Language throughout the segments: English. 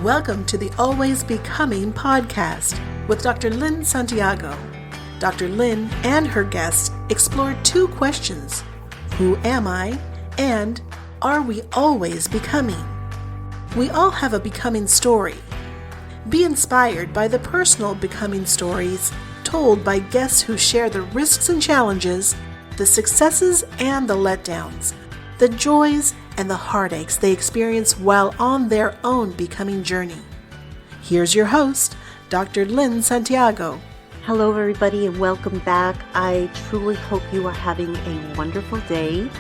Welcome to the Always Becoming podcast with Dr. Lynn Santiago. Dr. Lynn and her guests explore two questions: who am I? And are we always becoming? We all have a becoming story. Be inspired by the personal becoming stories told by guests who share the risks and challenges, the successes and the letdowns, the joys and the heartaches they experience while on their own becoming journey. Here's your host, Dr. Lynn Santiago. Hello, everybody, and welcome back. I truly hope you are having a wonderful day.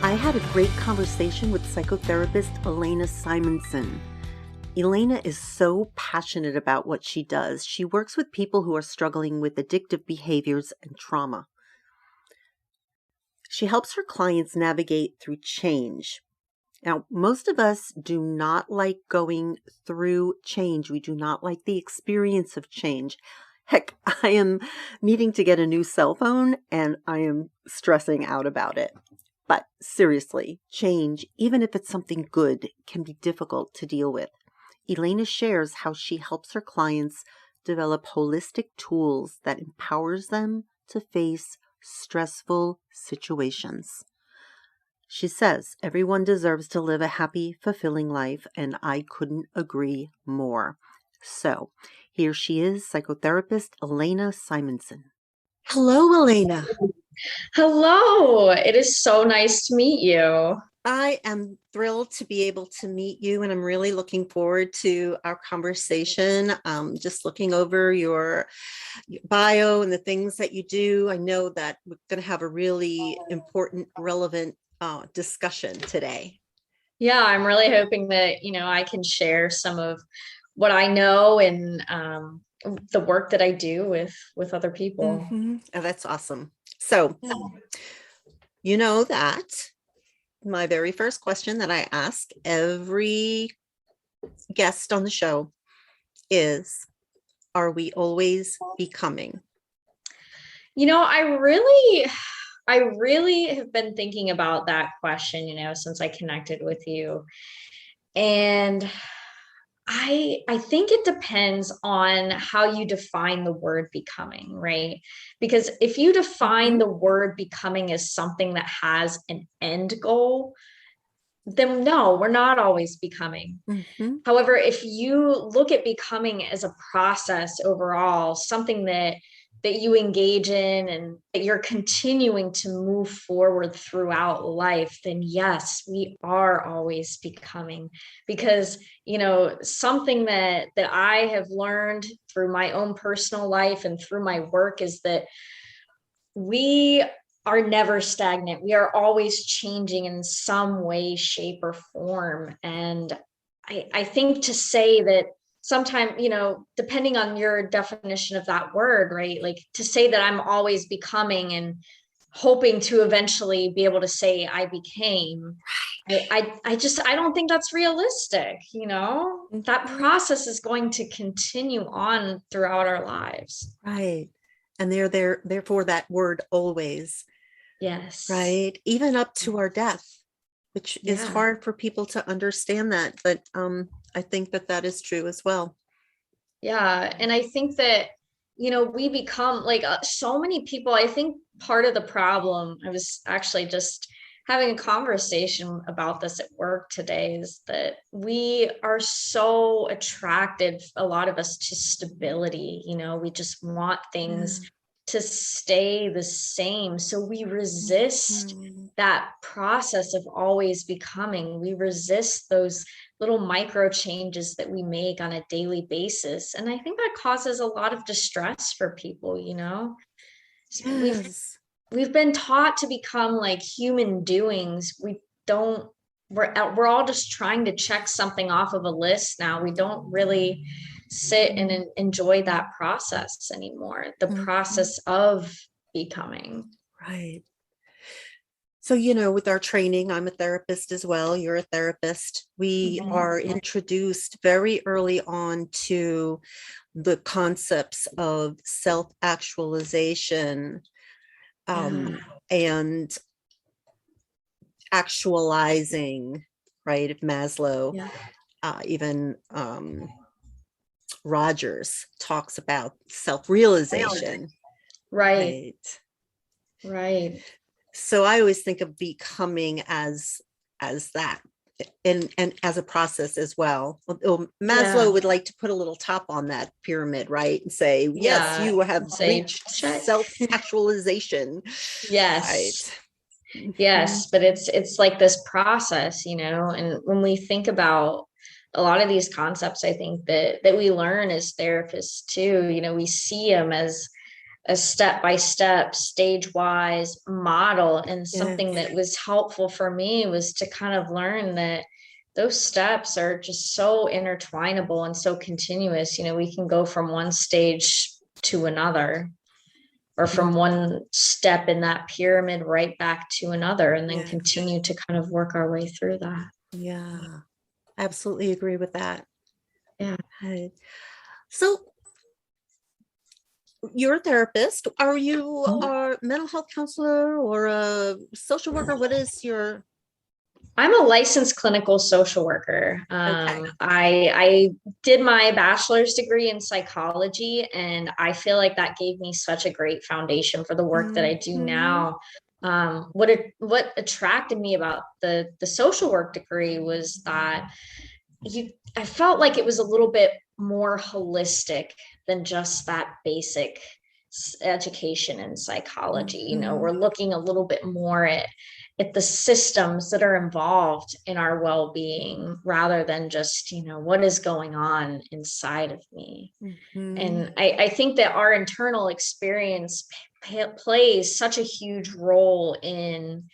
I had a great conversation with psychotherapist Elena Simonsen. Elena is so passionate about what she does. She works with people who are struggling with addictive behaviors and trauma. She helps her clients navigate through change. Now, most of us do not like going through change. We do not like the experience of change. Heck, I am needing to get a new cell phone and I am stressing out about it. But seriously, change, even if it's something good, can be difficult to deal with. Elena shares how she helps her clients develop holistic tools that empowers them to face stressful situations. She says everyone deserves to live a happy, fulfilling life, and I couldn't agree more. So, here she is, psychotherapist Elena Simonsen. Hello, Elena. Hello. It is so nice to meet you. I am thrilled to be able to meet you, and I'm really looking forward to our conversation. Just looking over your bio and the things that you do, I know that we're going to have a really important, relevant discussion today. Yeah, I'm really hoping that, I can share some of what I know and the work that I do with other people. Mm-hmm. Oh, that's awesome. So, you know that my very first question that I ask every guest on the show is, are we always becoming? I really have been thinking about that question, since I connected with you. And I think it depends on how you define the word becoming, right? Because if you define the word becoming as something that has an end goal, then no, we're not always becoming. Mm-hmm. However, if you look at becoming as a process overall, something that you engage in and that you're continuing to move forward throughout life, then yes, we are always becoming. Because, something that I have learned through my own personal life and through my work is that we are never stagnant. We are always changing in some way, shape, or form. And I think to say that sometimes, depending on your definition of that word, right? Like to say that I'm always becoming and hoping to eventually be able to say I became, I don't think that's realistic. That process is going to continue on throughout our lives. Right. And therefore that word always. Yes. Right. Even up to our death, which is hard for people to understand that. But I think that is true as well. Yeah. And I think that, we become like so many people. I think part of the problem, I was actually just having a conversation about this at work today, is that we are so attracted, a lot of us, to stability. We just want things to stay the same. So we resist that process of always becoming. We resist those little micro changes that we make on a daily basis. And I think that causes a lot of distress for people, Yes. We've been taught to become like human doings. We're all just trying to check something off of a list now. We don't really sit and enjoy that process anymore, the process of becoming. Right. So, with our training, I'm a therapist as well. You're a therapist. We are introduced very early on to the concepts of self-actualization and actualizing, right, of Maslow. even Rogers talks about self-realization. Right. Right. So I always think of becoming as that, and as a process as well. Maslow would like to put a little top on that pyramid, right? And say, yes, you have reached self-actualization. Yes. Right. Yes. But it's like this process, and when we think about a lot of these concepts, I think that we learn as therapists too, we see them as a step-by-step, stage-wise model. And something that was helpful for me was to kind of learn that those steps are just so intertwinable and so continuous. We can go from one stage to another, or from one step in that pyramid right back to another, and then continue to kind of work our way through that. Yeah, absolutely agree with that. Yeah. So you're a therapist. Are you a mental health counselor or a social worker? What is your... I'm a licensed clinical social worker. I did my bachelor's degree in psychology, and I feel like that gave me such a great foundation for the work that I do now. What attracted me about the social work degree was that I felt like it was a little bit more holistic than just that basic education in psychology. We're looking a little bit more at the systems that are involved in our well-being, rather than just, what is going on inside of me. And I think that our internal experience plays such a huge role in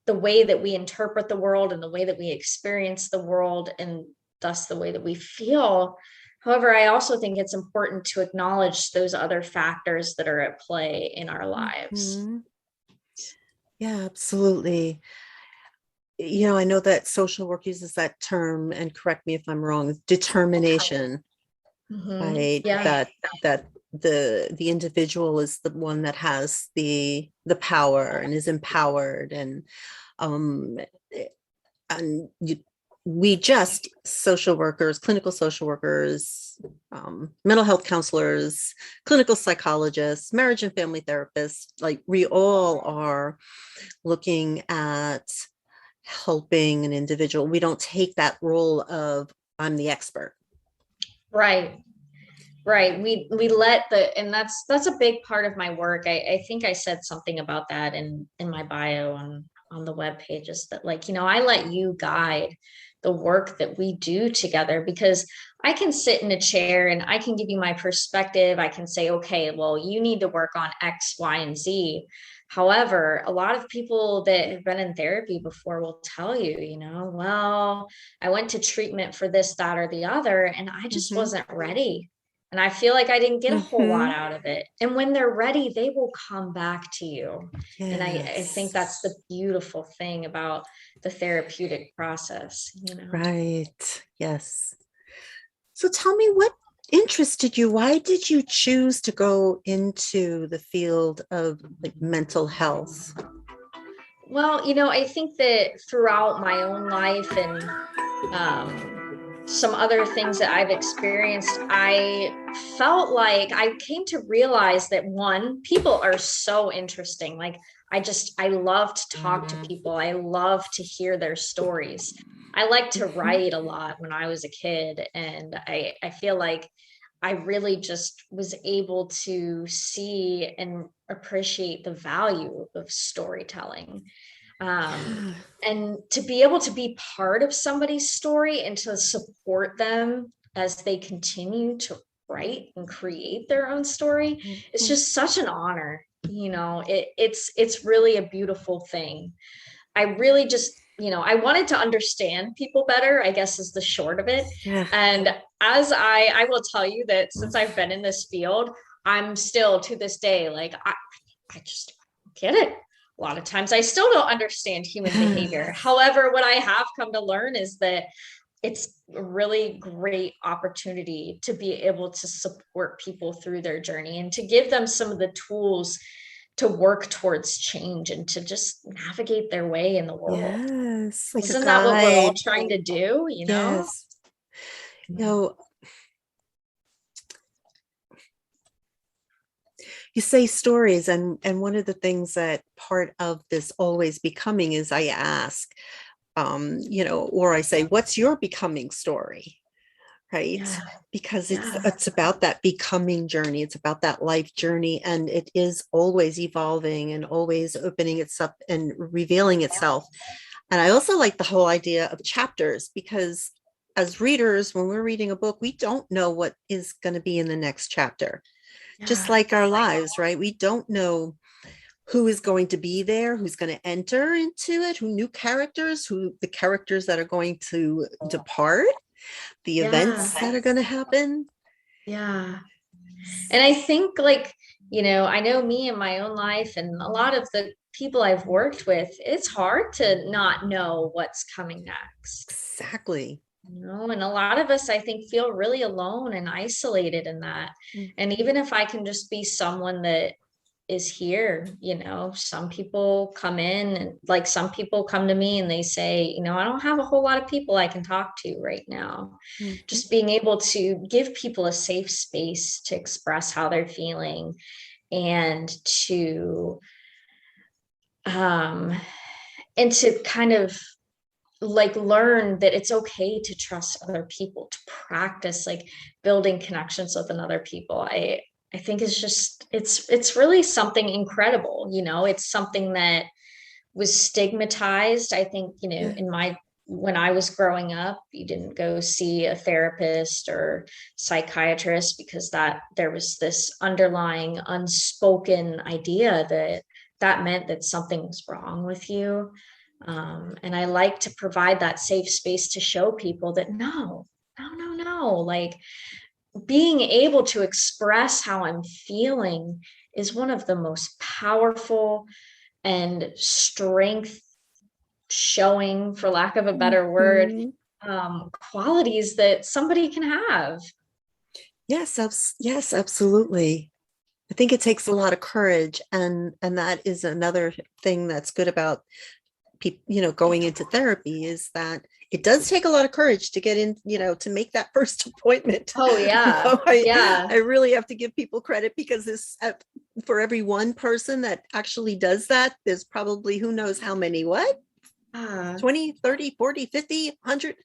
the way that we interpret the world and the way that we experience the world, and thus the way that we feel. However, I also think it's important to acknowledge those other factors that are at play in our lives. Yeah, absolutely. I know that social work uses that term, and correct me if I'm wrong, determination, right? That the individual is the one that has the power and is empowered, and we just social workers, clinical social workers, mental health counselors, clinical psychologists, marriage and family therapists, like we all are looking at helping an individual. We don't take that role of I'm the expert. Right. We let and that's a big part of my work. I think I said something about that in my bio on the web pages, that I let you guide the work that we do together, because I can sit in a chair and I can give you my perspective. I can say, okay, well, you need to work on X, Y, and Z. However, a lot of people that have been in therapy before will tell you, well, I went to treatment for this, that, or the other, and I just wasn't ready. And I feel like I didn't get a whole lot out of it. And when they're ready, they will come back to you. Yes. And I think that's the beautiful thing about the therapeutic process, Right. Yes. So tell me, what interested you? Why did you choose to go into the field of mental health? Well, I think that throughout my own life and some other things that I've experienced, I felt like I came to realize that, one, people are so interesting. Like, I love to talk to people. I love to hear their stories. I like to write a lot when I was a kid. And I feel like I really just was able to see and appreciate the value of storytelling. And to be able to be part of somebody's story and to support them as they continue to write and create their own story, it's just such an honor. It's really a beautiful thing. I really just, I wanted to understand people better, I guess, is the short of it. Yeah. And as I will tell you that since I've been in this field, I'm still to this day, like, I just get it. A lot of times I still don't understand human behavior. However, what I have come to learn is that it's a really great opportunity to be able to support people through their journey and to give them some of the tools to work towards change and to just navigate their way in the world. Yes. Isn't that what we're all trying to do? Yes. know, you say stories, and one of the things that part of this always becoming is I ask, or I say, what's your becoming story? Right? Yeah. Because Yeah. it's about that becoming journey. It's about that life journey, and it is always evolving and always opening itself and revealing itself. And I also like the whole idea of chapters, because as readers, when we're reading a book, we don't know what is going to be in the next chapter. Just Yeah. like our lives, right? We don't know who is going to be there, who's going to enter into it, who new characters, who the characters that are going to depart, the events that are going to happen. Yeah. And I think I know me in my own life and a lot of the people I've worked with, it's hard to not know what's coming next. Exactly. And a lot of us, I think, feel really alone and isolated in that. And even if I can just be someone that is here, some people come in and some people come to me and they say, I don't have a whole lot of people I can talk to right now. Just being able to give people a safe space to express how they're feeling and to um and to kind of learn that it's okay to trust other people, to practice building connections with another people. I think it's really something incredible. It's something that was stigmatized. I think, when I was growing up, you didn't go see a therapist or psychiatrist because there was this underlying unspoken idea that meant that something was wrong with you. And I like to provide that safe space to show people that no, being able to express how I'm feeling is one of the most powerful and strength showing, for lack of a better word, qualities that somebody can have. Yes, yes, absolutely. I think it takes a lot of courage, and that is another thing that's good about people, going into therapy, is that it does take a lot of courage to get in, to make that first appointment. Oh yeah. I really have to give people credit, because for every one person that actually does that, there's probably who knows how many 20, 30, 40, 50, 100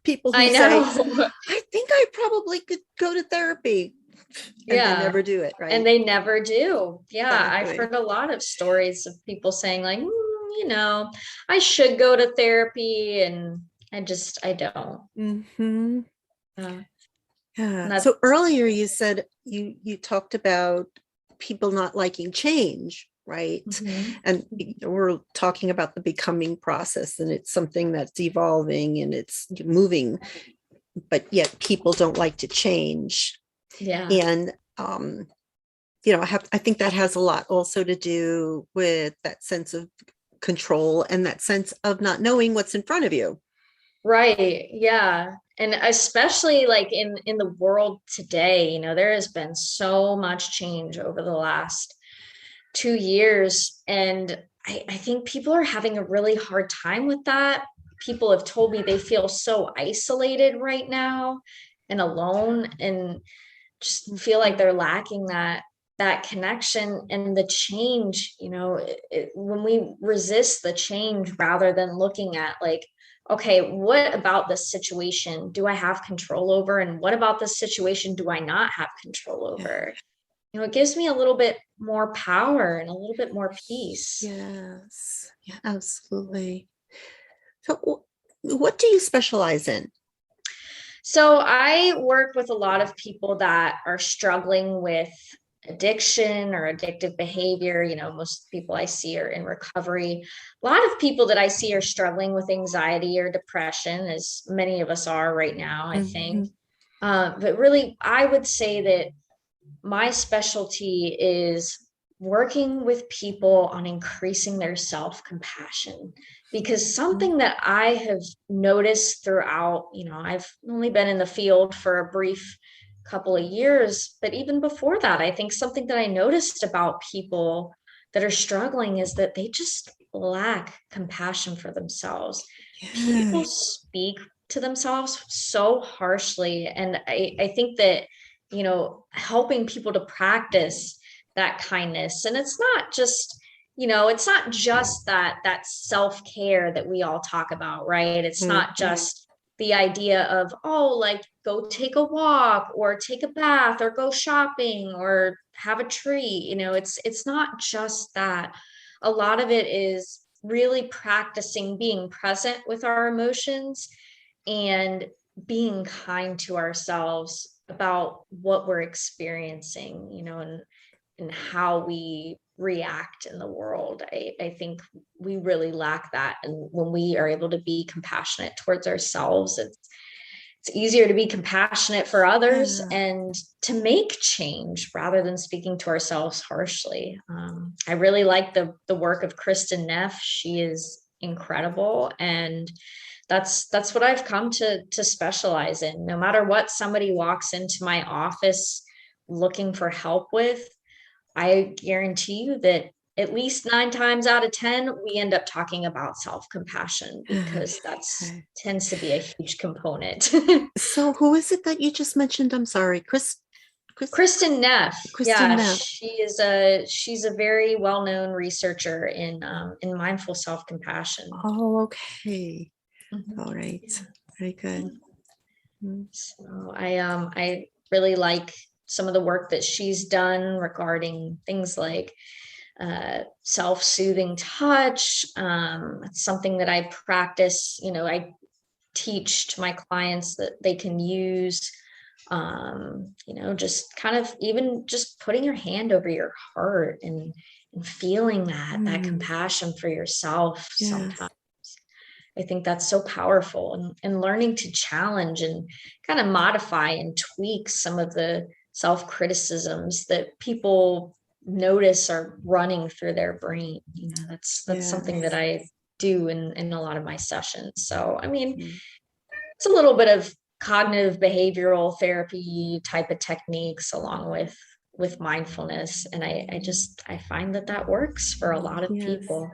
people who say, I think I probably could go to therapy. And they never do it, right? And they never do. Yeah. Exactly. I've heard a lot of stories of people saying I should go to therapy, and I don't. Yeah. So earlier you said you talked about people not liking change, right? And we're talking about the becoming process, and it's something that's evolving and it's moving, but yet people don't like to change. Yeah. And I think that has a lot also to do with that sense of control and that sense of not knowing what's in front of you. Right. Yeah. And especially in the world today, there has been so much change over the last 2 years. And I think people are having a really hard time with that. People have told me they feel so isolated right now and alone, and just feel like they're lacking that connection and the change. When we resist the change rather than looking at okay, what about this situation do I have control over, and what about this situation do I not have control over? It gives me a little bit more power and a little bit more peace. Yes. Yeah, absolutely. So what do you specialize in? So I work with a lot of people that are struggling with addiction or addictive behavior. Most people I see are in recovery. A lot of people that I see are struggling with anxiety or depression, as many of us are right now, I think. But really, I would say that my specialty is working with people on increasing their self-compassion, because something that I have noticed throughout, I've only been in the field for a brief couple of years, but even before that, I think something that I noticed about people that are struggling is that they just lack compassion for themselves. People speak to themselves so harshly. And I think that, helping people to practice that kindness. And it's not just, it's not just that self-care that we all talk about, right? It's not just the idea of, oh, like go take a walk or take a bath or go shopping or have a treat. It's not just that. A lot of it is really practicing being present with our emotions and being kind to ourselves about what we're experiencing, and how we react in the world. I think we really lack that. And when we are able to be compassionate towards ourselves, it's easier to be compassionate for others and to make change rather than speaking to ourselves harshly. I really like the work of Kristen Neff. She is incredible. And that's what I've come to specialize in. No matter what somebody walks into my office looking for help with, I guarantee you that at least 9 times out of 10, we end up talking about self-compassion, because that's tends to be a huge component. So who is it that you just mentioned? I'm sorry, Kristen Neff. Kristen Neff. She's a very well-known researcher in mindful self-compassion. Oh, okay. All right. Very good. So I really like some of the work that she's done regarding things like self-soothing touch. It's something that I practice. I teach to my clients that they can use, just kind of even just putting your hand over your heart and feeling that compassion for yourself. Sometimes I think that's so powerful, and learning to challenge and kind of modify and tweak some of the self-criticisms that people notice are running through their brain. That's something that I do in a lot of my sessions. So, I mean, it's a little bit of cognitive behavioral therapy type of techniques along with mindfulness. And I find that works for a lot of people.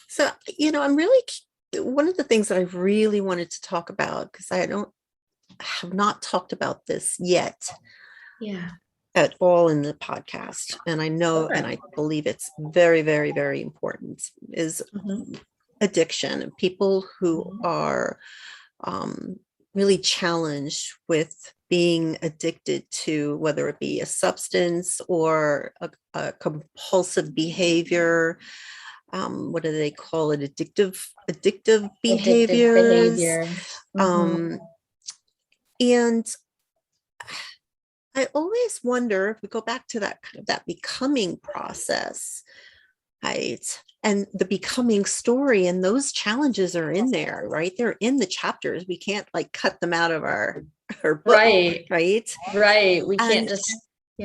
So, I'm really, one of the things that I really wanted to talk about, because I have not talked about this yet at all in the podcast. And I know, and I believe it's very, very, very important, is addiction, and people who are really challenged with being addicted to, whether it be a substance or a compulsive behavior. What do they call it? Addictive behaviors. And I always wonder, if we go back to that kind of that becoming process, right? And the becoming story, and those challenges are in there, right? They're in the chapters. We can't like cut them out of our book, right? Right. We can't just we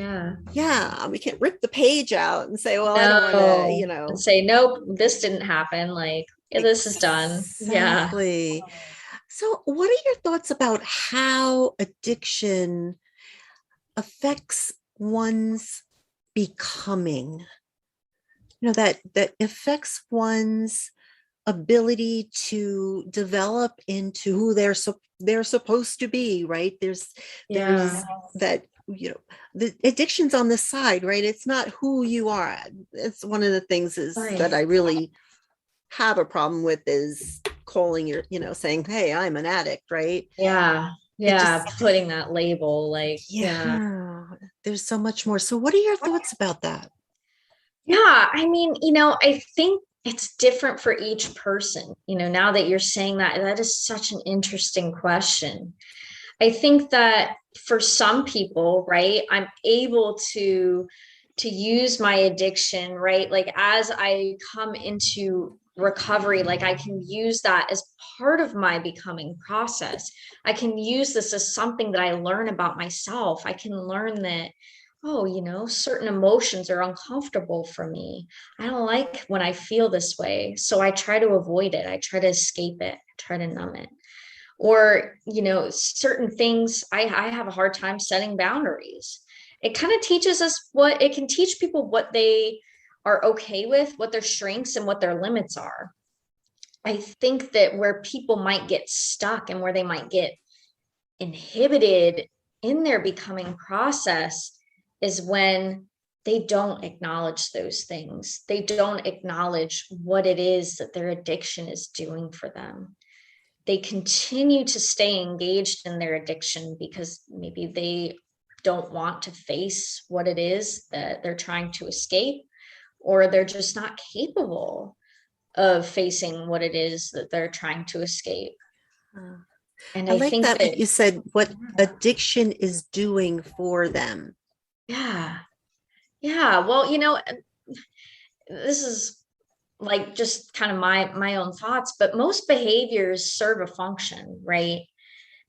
can't rip the page out and say, well, I don't want to, and say, nope, this didn't happen. Like, this is done. Exactly. So what are your thoughts about how addiction affects one's becoming? That affects one's ability to develop into who they're supposed to be, right? There's that, the addiction's on the side, right? It's not who you are. It's one of the things that I really have a problem with, is calling saying, hey, I'm an addict, right? Putting that label, like, there's so much more. So what are your thoughts about that? I mean, I think it's different for each person. Now that you're saying that is such an interesting question. I think that for some people, right, I'm able to use my addiction, right? Like, as I come into recovery, like, I can use that as part of my becoming process. I can use this as something that I learn about myself. I can learn that, certain emotions are uncomfortable for me. I don't like when I feel this way. So I try to avoid it. I try to escape it, try to numb it. Or, certain things, I have a hard time setting boundaries. It kind of teaches us it can teach people what they are okay with, what their strengths and what their limits are. I think that where people might get stuck and where they might get inhibited in their becoming process is when they don't acknowledge those things. They don't acknowledge what it is that their addiction is doing for them. They continue to stay engaged in their addiction because maybe they don't want to face what it is that they're trying to escape, or they're just not capable of facing what it is that they're trying to escape. And I I like think that that you said what addiction is doing for them. yeah. Yeah. Well, this is like just kind of my own thoughts, but most behaviors serve a function, right?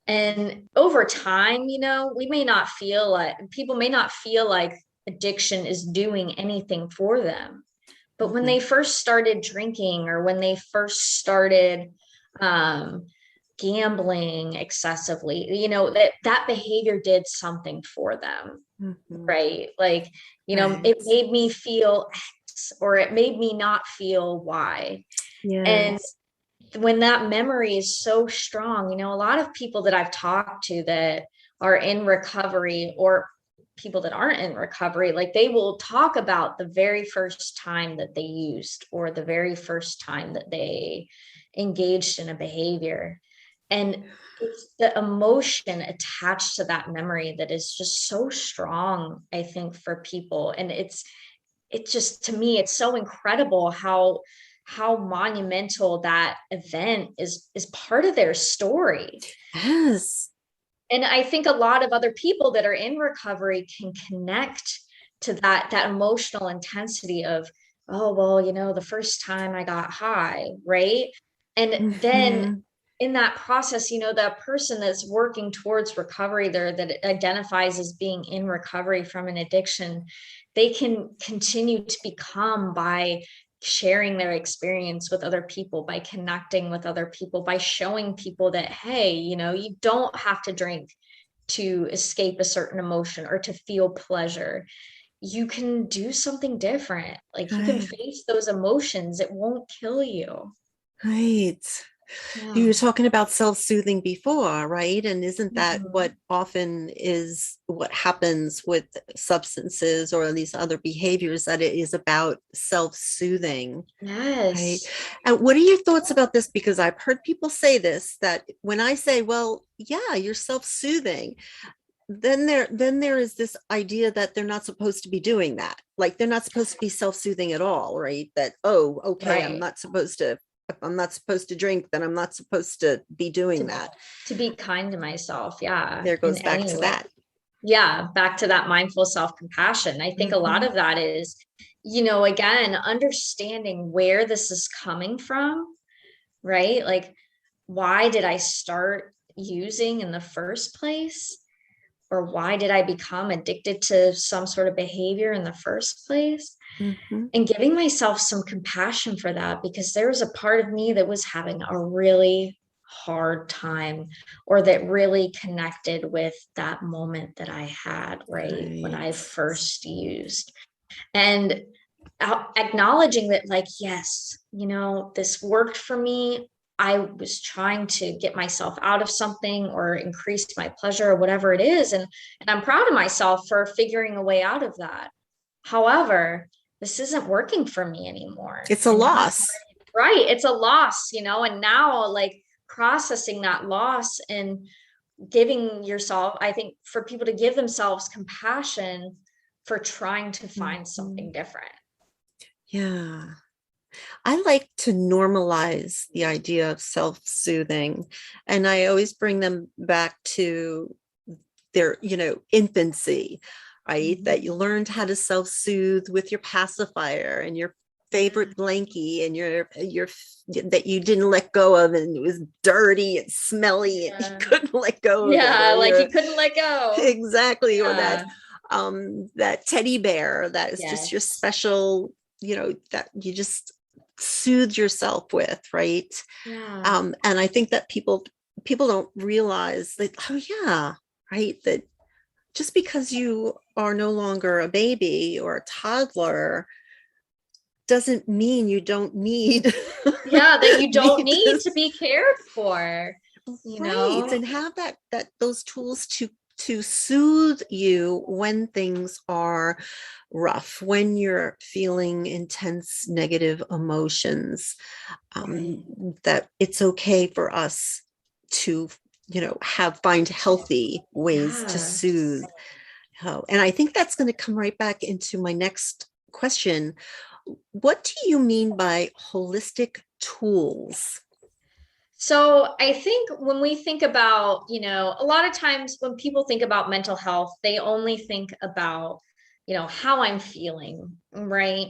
And over time, we may not feel like people may not feel like addiction is doing anything for them. But when they first started drinking, or when they first started gambling excessively, that behavior did something for them, right? Like, it made me feel X, or it made me not feel Y. And Yes. when that memory is so strong, a lot of people that I've talked to that are in recovery, or people that aren't in recovery, like they will talk about the very first time that they used, or the very first time that they engaged in a behavior. And it's the emotion attached to that memory that is just so strong, I think, for people. And it just, to me, it's so incredible how monumental that event is part of their story. Yes. And I think a lot of other people that are in recovery can connect to that emotional intensity of, oh, well, the first time I got high, right? And then in that process, that person that's working towards recovery there, that identifies as being in recovery from an addiction, they can continue to become by sharing their experience with other people, by connecting with other people, by showing people that, hey, you don't have to drink to escape a certain emotion or to feel pleasure. You can do something different. Like, you can face those emotions. It won't kill you. Right. You Yeah. were talking about self-soothing before, right? And isn't that Mhm. what often is what happens with substances or these other behaviors, that it is about self-soothing, right? Yes. And what are your thoughts about this? Because I've heard people say this, that when I say, well, yeah, you're self-soothing, then there is this idea that they're not supposed to be doing that. Like they're not supposed to be self-soothing at all, right? That, oh, okay, Right. if I'm not supposed to drink, then I'm not supposed to be doing To, that. to be kind to myself. Yeah. There In goes back any to way. that. Yeah. Back to that mindful self-compassion. I think a lot Mhm. of that is, again, understanding where this is coming from, right? Like, why did I start using in the first place? Or why did I become addicted to some sort of behavior in the first place? Mhm. And giving myself some compassion for that, because there was a part of me that was having a really hard time, or that really connected with that moment that I had, right, when I Right. first used. And acknowledging that, like, yes, this worked for me. I was trying to get myself out of something or increase my pleasure or whatever it is. And I'm proud of myself for figuring a way out of that. However, this isn't working for me anymore. It's a And now, loss. right, it's a loss, and now, like, processing that loss and giving yourself, I think, for people to give themselves compassion for trying to find something Mhm. different. Yeah. I like to normalize the idea of self-soothing, and I always bring them back to their, infancy, right? That you Mhm. learned how to self-soothe with your pacifier and your favorite blankie and your that you didn't let go of, and it was dirty and smelly and you Yeah. couldn't let go of it, Yeah, or like your you couldn't let go. exactly, or Yeah. that teddy bear that is just your Yes. special, that you just soothe yourself with, right? Yeah. And I think that people don't realize that, oh yeah, right, that just because you are no longer a baby or a toddler, doesn't mean you don't need Yeah, that you don't need to this. be cared for, you Right. know? And have those tools to soothe you when things are rough, when you're feeling intense negative emotions, Right. that it's okay for us to, find healthy ways to soothe. Yes. Oh, and I think that's going to come right back into my next question. What do you mean by holistic tools? So I think when we think about, a lot of times when people think about mental health, they only think about, how I'm feeling, right?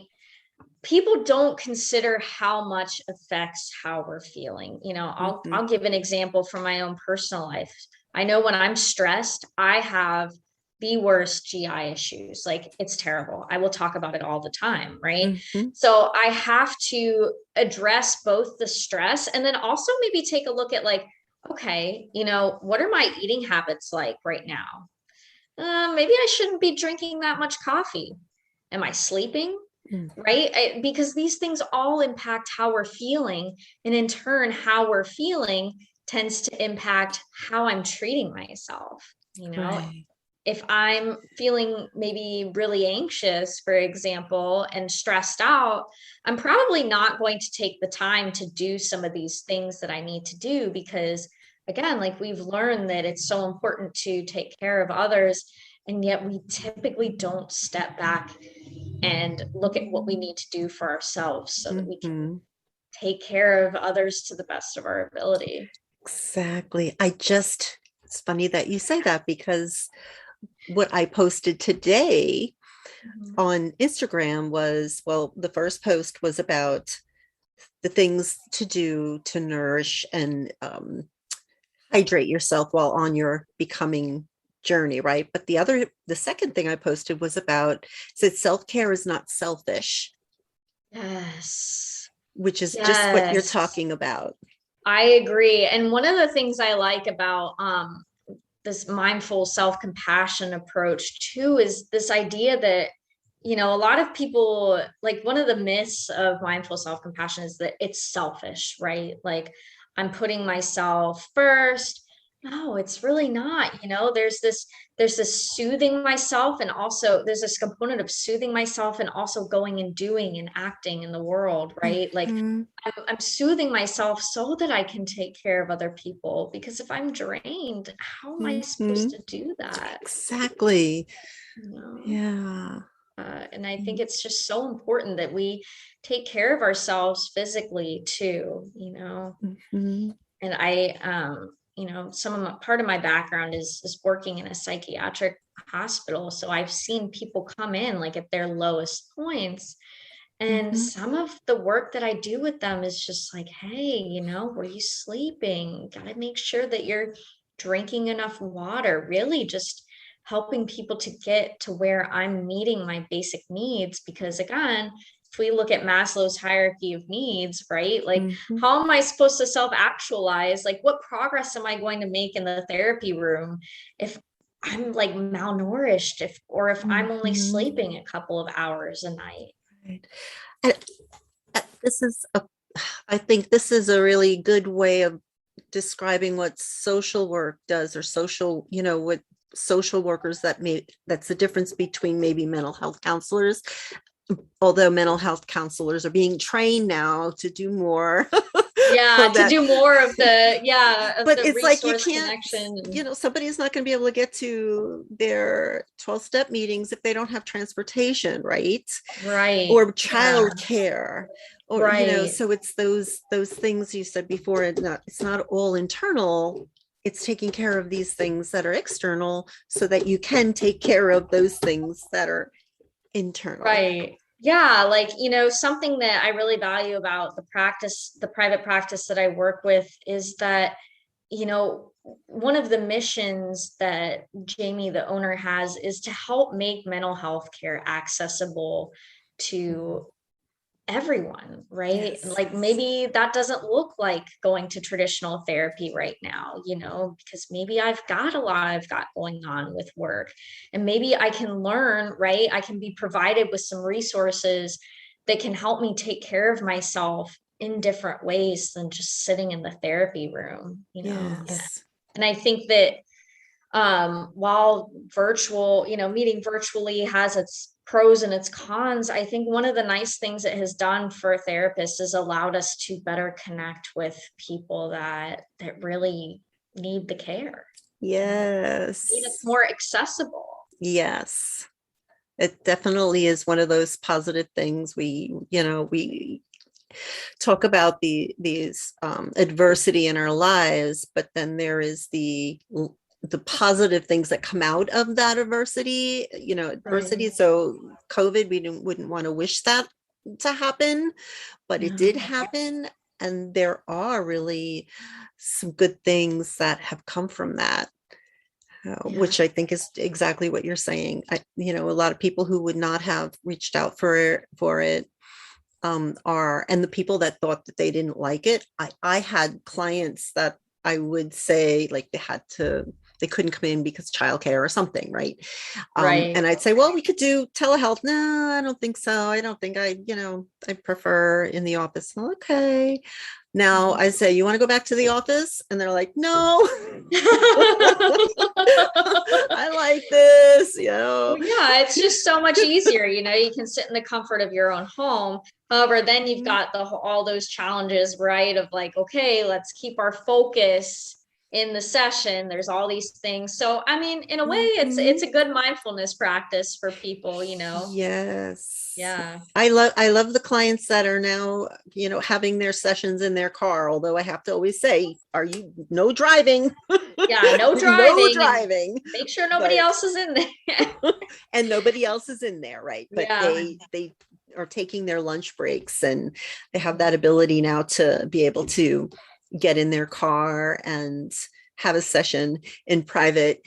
People don't consider how much affects how we're feeling. I'll Mhm. I'll give an example from my own personal life. I know when I'm stressed, I have the worst GI issues. Like, it's terrible. I will talk about it all the time, right? Mhm. So I have to address both the stress and then also maybe take a look at, like, okay, what are my eating habits like right now? Maybe I shouldn't be drinking that much coffee. Am I sleeping? Mm. Right? Because these things all impact how we're feeling. And in turn, how we're feeling tends to impact how I'm treating myself. Right. If I'm feeling maybe really anxious, for example, and stressed out, I'm probably not going to take the time to do some of these things that I need to do because, again, like, we've learned that it's so important to take care of others. And yet we typically don't step back and look at what we need to do for ourselves so that we can Mhm. take care of others to the best of our ability. Exactly. It's funny that you say that because what I posted today Mhm. on Instagram was, well, the first post was about the things to do to nourish and hydrate yourself while on your becoming journey, right? But the second thing I posted was about, said self-care is not selfish, Yes. which is just what you're Yes. talking about. I agree. And one of the things I like about this mindful self-compassion approach too is this idea that, a lot of people, like, one of the myths of mindful self-compassion is that it's selfish, right? Like, I'm putting myself first. No, it's really not. There's this soothing myself, and also there's this component of soothing myself and also going and doing and acting in the world, right? Like, Mhm. I'm soothing myself so that I can take care of other people, because if I'm drained, how am I supposed Mhm. to do that? Exactly. You know? Yeah. And I think it's just so important that we take care of ourselves physically too, Mhm. and I, part of my background is working in a psychiatric hospital. So I've seen people come in like at their lowest points. And Mhm. some of the work that I do with them is just like, hey, were you sleeping? Got to make sure that you're drinking enough water, really just helping people to get to where I'm meeting my basic needs. Because again, if we look at Maslow's hierarchy of needs, right? Like, Mhm. how am I supposed to self actualize? Like, what progress am I going to make in the therapy room if I'm like malnourished, if I'm only Mhm. sleeping a couple of hours a night? Right. And this is a, I think this is a really good way of describing what social work does, or what social workers, that's the difference between maybe mental health counselors, although mental health counselors are being trained now to do more Yeah, of to that. do more of But the it's like you resource can't, connection. somebody's not going to be able to get to their 12-step meetings if they don't have transportation, right? Right. Or Yeah. childcare, or Right. so it's those things you said before. It's not all internal. It's taking care of these things that are external so that you can take care of those things that are internal. Right. Yeah, like, something that I really value about the private practice that I work with is that, one of the missions that Jamie, the owner, has is to help make mental health care accessible to everyone, right? And Yes. like, maybe that doesn't look like going to traditional therapy right now, because maybe I've got going on with work, and maybe I can learn, right? I can be provided with some resources that can help me take care of myself in different ways than just sitting in the therapy room, you know? Yes. And I think that while virtual, meeting virtually has its pros and its cons, I think one of the nice things it has done for therapists is allowed us to better connect with people that really need the care. Yes. It's more accessible. Yes. It definitely is one of those positive things. We talk about these adversity in our lives, but then there is the positive things that come out of that adversity. Right. So COVID, we wouldn't want to wish that to happen, but it did happen, and there are really some good things that have come from that. Which I think is exactly what you're saying. A lot of people who would not have reached out for it and the people that thought that they didn't like it. I had clients that I would say, like, they couldn't come in because childcare or something, right? Right. And I'd say, well, we could do telehealth. No, I don't think so. I don't think I prefer in the office. Okay. Now I say, you want to go back to the office? And they're like, no, I like this, Well, yeah, it's just so much easier. You can sit in the comfort of your own home. However, then you've got all those challenges, right? Of like, okay, let's keep our focus in the session. There's all these things. So, I mean, in a way, it's a good mindfulness practice for people, Yes. Yeah. I love the clients that are now, having their sessions in their car, although I have to always say, no driving. Yeah, no driving. No driving. Make sure nobody else is in there. And nobody else is in there, right? But they are taking their lunch breaks, and they have that ability now to be able to get in their car and have a session in private,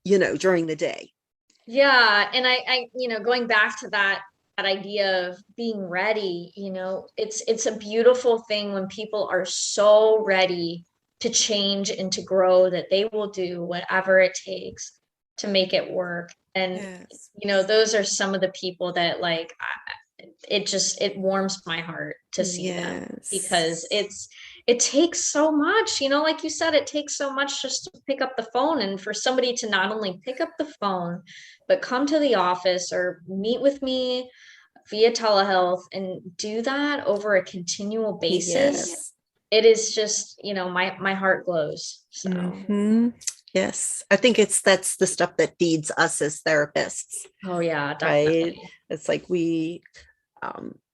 during the day. Yeah. And I going back to that idea of being ready, it's a beautiful thing when people are so ready to change and to grow that they will do whatever it takes to make it work. And, those are some of the people that, like, it warms my heart to see them, because it takes so much, like you said, it takes so much just to pick up the phone, and for somebody to not only pick up the phone, but come to the office or meet with me via telehealth and do that over a continual basis. It is just, my heart glows. So Yes, I think that's the stuff that feeds us as therapists. Oh yeah, definitely. Right. It's like we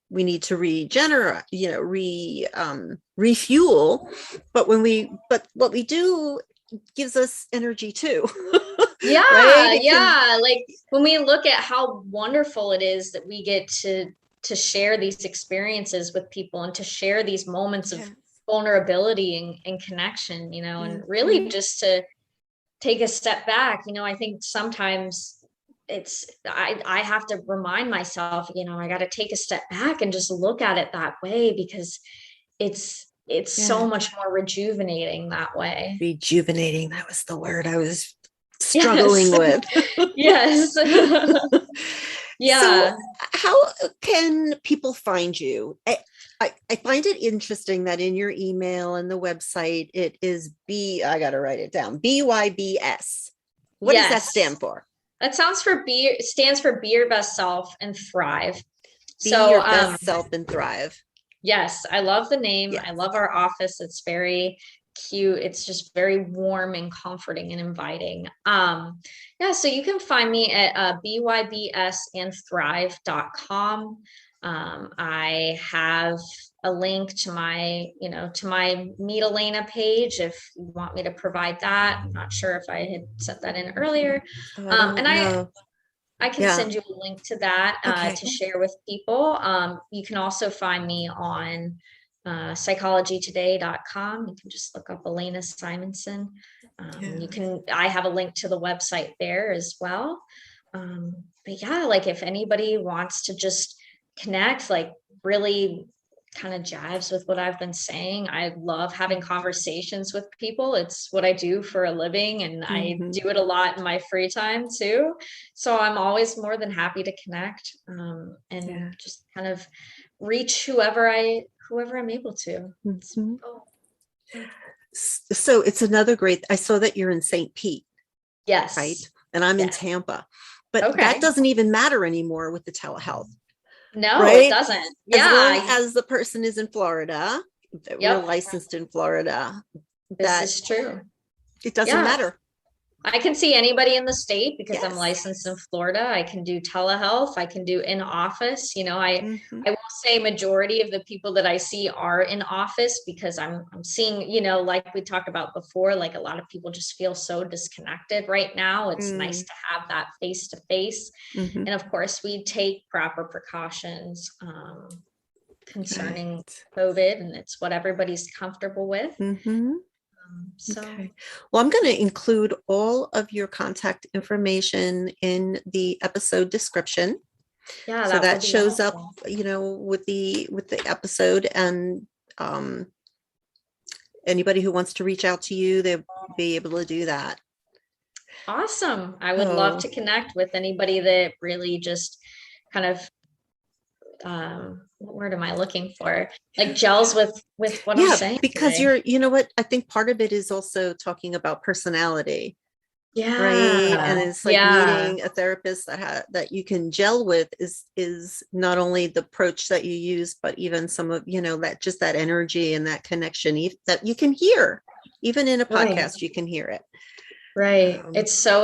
need to regenerate, refuel, but what we do gives us energy too. Yeah. Right? Yeah. Like when we look at how wonderful it is that we get to share these experiences with people and to share these moments of vulnerability and connection, and really just to take a step back. I think sometimes I have to remind myself, I got to take a step back and just look at it that way, because it's so much more rejuvenating that way. Rejuvenating. That was the word I was struggling with. Yes. Yeah. So how can people find you? I find it interesting that in your email and the website, it is I got to write it down. BYBS. What does that stand for? That stands for Be Your Best Self and Thrive. Be your best self and thrive. Yes. I love the name. Yes. I love our office. It's very cute. It's just very warm and comforting and inviting. So you can find me at bybsandthrive.com. I have a link to my Meet Elena page if you want me to provide that. I'm not sure if I had set that in earlier. I can send you a link to that to share with people. You can also find me on psychologytoday.com. You can just look up Elena Simonsen. I have a link to the website there as well. But yeah, like if anybody wants to just connect, like really kind of jives with what I've been saying. I love having conversations with people. It's what I do for a living, and I do it a lot in my free time too. So I'm always more than happy to connect, and just kind of reach whoever I'm able to. So it's another great, I saw that you're in St. Pete. Yes. Right. And I'm in Tampa, but that doesn't even matter anymore with the telehealth. No, right? It doesn't. As long as the person is in Florida, we're licensed in Florida. This is true. It doesn't matter. I can see anybody in the state because I'm licensed in Florida. I can do telehealth. I can do in office. I will say majority of the people that I see are in office because I'm seeing, like we talked about before, like a lot of people just feel so disconnected right now. It's nice to have that face to face. And of course we take proper precautions concerning COVID, and it's what everybody's comfortable with. Okay. Well, I'm going to include all of your contact information in the episode description. Yeah, so that shows up, with the episode, and anybody who wants to reach out to you, they'll be able to do that. Awesome. I would love to connect with anybody that really just kind of what word am I looking for? Like gels with what I'm saying. Because today. I think part of it is also talking about personality. Yeah. Right. And it's like meeting a therapist that you can gel with is not only the approach that you use, but even some of, that energy and that connection that you can hear, even in a podcast, you can hear it. Right. It's so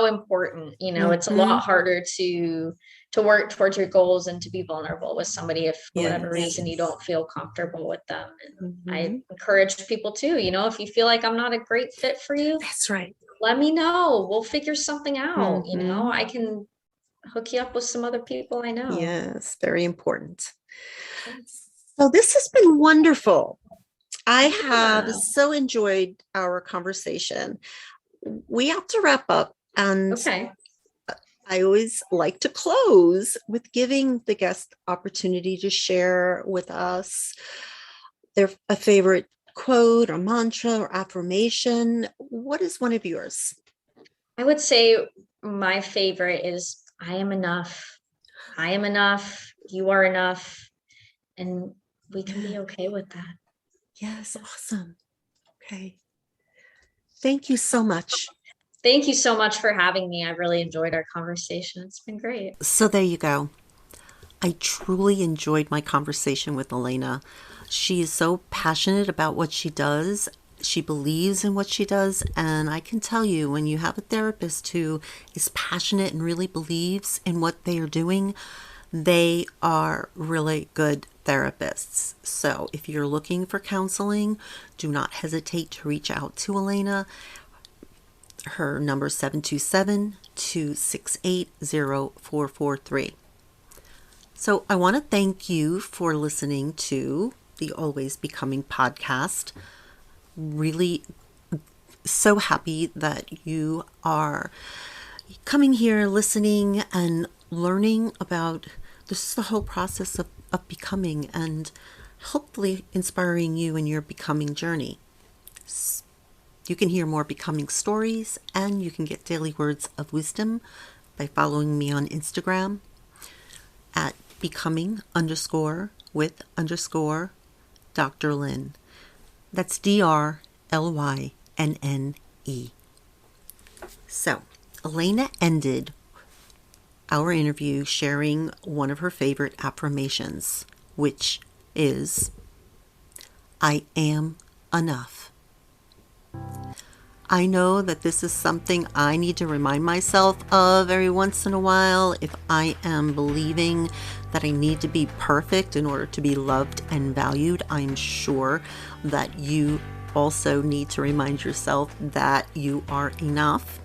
important. It's a lot harder to work towards your goals and to be vulnerable with somebody if for whatever reason you don't feel comfortable with them. And I encourage people too, if you feel like I'm not a great fit for you, that's right. Let me know. We'll figure something out. I can hook you up with some other people I know. Yes, very important. So this has been wonderful. I have so enjoyed our conversation. We have to wrap up, and I always like to close with giving the guest opportunity to share with us a favorite quote or mantra or affirmation. What is one of yours? I would say my favorite is I am enough. I am enough. You are enough. And we can be okay with that. Yes. Awesome. Okay. Thank you so much. Thank you so much for having me. I really enjoyed our conversation. It's been great. So there you go. I truly enjoyed my conversation with Elena. She is so passionate about what she does. She believes in what she does. And I can tell you, when you have a therapist who is passionate and really believes in what they are doing, they are really good therapists. So if you're looking for counseling, do not hesitate to reach out to Elena. Her number is 727-268-0443. So I want to thank you for listening to the Always Becoming podcast. Really so happy that you are coming here, listening and learning about this is the whole process of becoming, and hopefully inspiring you in your becoming journey. You can hear more becoming stories, and you can get daily words of wisdom by following me on Instagram at becoming_with_Dr. Lynn. That's DRLYNNE. So, Elena ended our interview sharing one of her favorite affirmations, which is, I am enough. I know that this is something I need to remind myself of every once in a while if I am believing that I need to be perfect in order to be loved and valued. I'm sure that you also need to remind yourself that you are enough.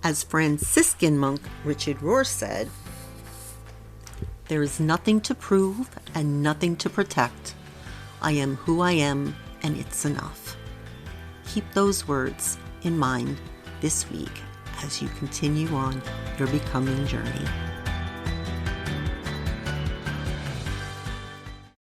As Franciscan monk Richard Rohr said, there is nothing to prove and nothing to protect. I am who I am, and it's enough. Keep those words in mind this week as you continue on your becoming journey.